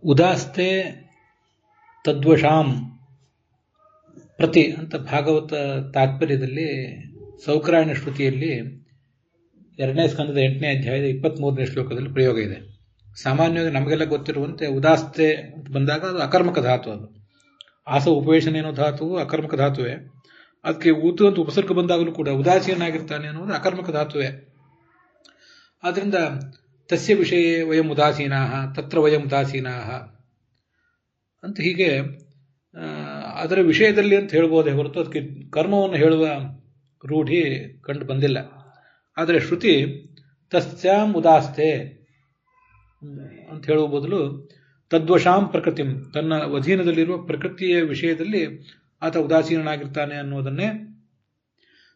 ಉದಾಸ್ತೆ ತದ್ವಶಾಂ ಪ್ರತಿ ಅಂತ ಭಾಗವತ ತಾತ್ಪರ್ಯದಲ್ಲಿ ಸೌಕರಾಯಣ ಶ್ರುತಿಯಲ್ಲಿ 2ನೇ ಸ್ಕಂದದ 8ನೇ ಅಧ್ಯಾಯದ 23ನೇ ಶ್ಲೋಕದಲ್ಲಿ ಪ್ರಯೋಗ ಇದೆ. ಸಾಮಾನ್ಯವಾಗಿ ನಮಗೆಲ್ಲ ಗೊತ್ತಿರುವಂತೆ ಉದಾಸ್ತೆ ಅಂತ ಬಂದಾಗ ಅದು ಅಕರ್ಮಕ ಧಾತು. ಅದು ಆಸ ಉಪವೇಶನೇನೋ ಧಾತುವು ಅಕರ್ಮಕ ಧಾತುವೆ. ಅದಕ್ಕೆ ಊತು ಅಂತ ಉಪಸರ್ಗ ಬಂದಾಗಲೂ ಕೂಡ ಉದಾಸೀನಾಗಿರ್ತಾನೆ ಅನ್ನೋದು ಅಕರ್ಮಕ ಧಾತುವೆ. ಆದ್ರಿಂದ ತಸ್ಯ ವಿಷಯ ವಯಂ ಉದಾಸೀನಾ ತತ್ರ ವಯಂ ಉದಾಸೀನಾ ಅಂತ ಹೀಗೆ ಅದರ ವಿಷಯದಲ್ಲಿ ಅಂತ ಹೇಳ್ಬೋದೇ ಹೊರತು ಅದಕ್ಕೆ ಕರ್ಮವನ್ನು ಹೇಳುವ ರೂಢಿ ಕಂಡು ಬಂದಿಲ್ಲ. ಆದರೆ ಶ್ರುತಿ ತಸ್ಯಾಂ ಉದಾಸ್ತೆ ಅಂತ ಹೇಳುವ ಬದಲು ತದ್ವಶಾಂ ಪ್ರಕೃತಿ, ತನ್ನ ಅಧೀನದಲ್ಲಿರುವ ಪ್ರಕೃತಿಯ ವಿಷಯದಲ್ಲಿ ಆತ ಉದಾಸೀನಾಗಿರ್ತಾನೆ ಅನ್ನೋದನ್ನೇ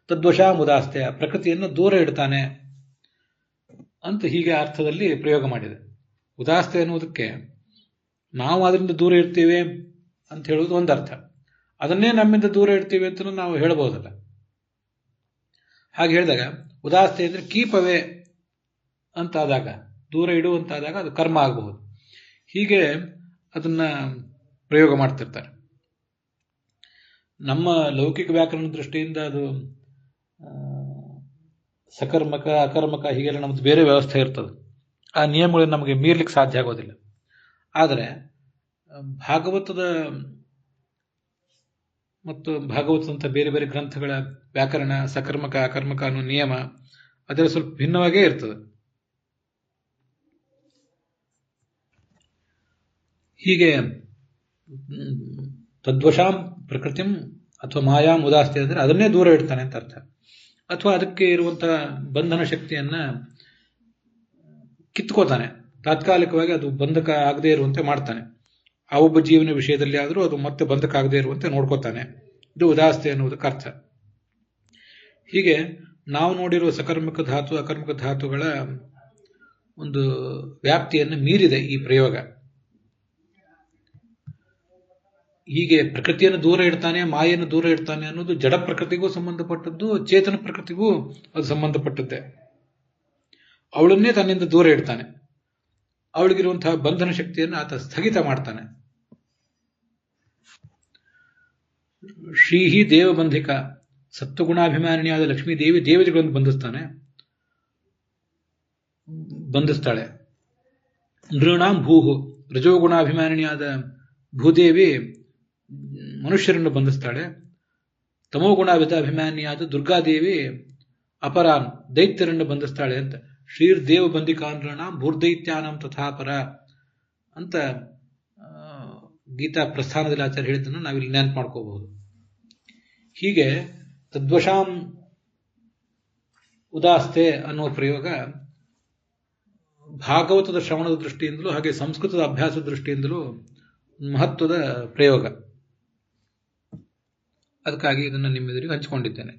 ತದ್ವಶಾಂ ಉದಾಸ್ತೆ, ಪ್ರಕೃತಿಯನ್ನು ದೂರ ಇಡ್ತಾನೆ ಅಂತ ಹೀಗೆ ಅರ್ಥದಲ್ಲಿ ಪ್ರಯೋಗ ಮಾಡಿದೆ. ಉದಾಸ್ತೆ ಅನ್ನೋದಕ್ಕೆ ನಾವು ಅದರಿಂದ ದೂರ ಇರ್ತೀವಿ ಅಂತ ಹೇಳುವುದು ಒಂದರ್ಥ, ಅದನ್ನೇ ನಮ್ಮಿಂದ ದೂರ ಇಡ್ತೀವಿ ಅಂತ ನಾವು ಹೇಳಬಹುದಲ್ಲ. ಹಾಗೆ ಹೇಳಿದಾಗ ಉದಾಸ್ತೆ ಅಂದರೆ ಕೀಪವೇ ಅಂತಾದಾಗ, ದೂರ ಇಡುವಂತಾದಾಗ ಅದು ಕರ್ಮ ಆಗಬಹುದು. ಹೀಗೆ ಅದನ್ನ ಪ್ರಯೋಗ ಮಾಡ್ತಿರ್ತಾರೆ. ನಮ್ಮ ಲೌಕಿಕ ವ್ಯಾಕರಣ ದೃಷ್ಟಿಯಿಂದ ಅದು ಸಕರ್ಮಕ ಅಕರ್ಮಕ ಹೀಗೆಲ್ಲ ನಮ್ದು ಬೇರೆ ವ್ಯವಸ್ಥೆ ಇರ್ತದೆ. ಆ ನಿಯಮಗಳನ್ನು ನಮಗೆ ಮೀರ್ಲಿಕ್ಕೆ ಸಾಧ್ಯ ಆಗೋದಿಲ್ಲ. ಆದರೆ ಭಾಗವತದ ಮತ್ತು ಭಾಗವತದಂಥ ಬೇರೆ ಬೇರೆ ಗ್ರಂಥಗಳ ವ್ಯಾಕರಣ ಸಕರ್ಮಕ ಅಕರ್ಮಕ ಅನ್ನೋ ನಿಯಮ ಅದರ ಸ್ವಲ್ಪ ಭಿನ್ನವಾಗೇ ಇರ್ತದೆ. ಹೀಗೆ ತದ್ವಶಾಂ ಪ್ರಕೃತಿಂ ಅಥವಾ ಮಾಯಾಂ ಉದಾಸ್ತೆ ಅಂದರೆ ಅದನ್ನೇ ದೂರ ಇಡ್ತಾನೆ ಅಂತ ಅರ್ಥ. ಅಥವಾ ಅದಕ್ಕೆ ಇರುವಂತಹ ಬಂಧನ ಶಕ್ತಿಯನ್ನ ಕಿತ್ಕೋತಾನೆ, ತಾತ್ಕಾಲಿಕವಾಗಿ ಅದು ಬಂಧಕ ಆಗದೇ ಇರುವಂತೆ ಮಾಡ್ತಾನೆ. ಆ ಒಬ್ಬ ಜೀವನ ವಿಷಯದಲ್ಲಿ ಆದರೂ ಅದು ಮತ್ತೆ ಬಂಧಕ ಆಗದೇ ಇರುವಂತೆ ನೋಡ್ಕೋತಾನೆ. ಇದು ಉದಾಸ್ತೆ ಅನ್ನುವುದಕ್ಕೆ ಅರ್ಥ. ಹೀಗೆ ನಾವು ನೋಡಿರುವ ಸಕರ್ಮಕ ಧಾತು ಅಕರ್ಮಕ ಧಾತುಗಳ ಒಂದು ವ್ಯಾಪ್ತಿಯನ್ನು ಮೀರಿದೆ ಈ ಪ್ರಯೋಗ. ಹೀಗೆ ಪ್ರಕೃತಿಯನ್ನು ದೂರ ಇಡ್ತಾನೆ, ಮಾಯನ್ನು ದೂರ ಇಡ್ತಾನೆ ಅನ್ನೋದು ಜಡ ಪ್ರಕೃತಿಗೂ ಸಂಬಂಧಪಟ್ಟದ್ದು, ಚೇತನ ಪ್ರಕೃತಿಗೂ ಅದು ಸಂಬಂಧಪಟ್ಟದ್ದೇ. ಅವಳನ್ನೇ ತನ್ನಿಂದ ದೂರ ಇಡ್ತಾನೆ. ಅವಳಿಗಿರುವಂತಹ ಬಂಧನ ಶಕ್ತಿಯನ್ನು ಆತ ಸ್ಥಗಿತ ಮಾಡ್ತಾನೆ. ಶ್ರೀಹಿ ದೇವಬಂಧಿಕ, ಸತ್ವಗುಣಾಭಿಮಾನಿಯಾದ ಲಕ್ಷ್ಮೀ ದೇವಿ ದೇವತೆಗಳನ್ನು ಬಂಧಿಸ್ತಾಳೆ. ನೃಣಾಂ ಭೂಹು, ರಜೋಗುಣಾಭಿಮಾನಿಯಾದ ಭೂದೇವಿ ಮನುಷ್ಯರನ್ನು ಬಂಧಿಸ್ತಾಳೆ. ತಮೋಗುಣಾಭಿಮಾನಿಯಾದ ದುರ್ಗಾದೇವಿ ಅಪರಾನ್ ದೈತ್ಯರನ್ನು ಬಂಧಿಸ್ತಾಳೆ ಅಂತ. ಶ್ರೀರ್ ದೇವ ಬಂಧಿಕಾನೃಣಾಂ ಭೂರ್ದೈತ್ಯಾನಾಂ ತಥಾಪರ ಅಂತ ಗೀತಾ ಪ್ರಸ್ಥಾನದಲ್ಲಿ ಆಚಾರ್ಯ ಹೇಳಿದ್ದನ್ನು ನಾವಿಲ್ಲಿ ನೆನಪು ಮಾಡ್ಕೋಬಹುದು. ಹೀಗೆ ತದ್ವಶಾಂ ಉದಾಸ್ತೆ ಅನ್ನುವ ಪ್ರಯೋಗ ಭಾಗವತದ ಶ್ರವಣದ ದೃಷ್ಟಿಯಿಂದಲೂ ಹಾಗೆ ಸಂಸ್ಕೃತದ ಅಭ್ಯಾಸದ ದೃಷ್ಟಿಯಿಂದಲೂ ಮಹತ್ವದ ಪ್ರಯೋಗ. ಅದಕ್ಕಾಗಿ ಇದನ್ನು ನಿಮ್ಮೆದುರಿಗೆ ಹಂಚಿಕೊಂಡಿದ್ದೇನೆ.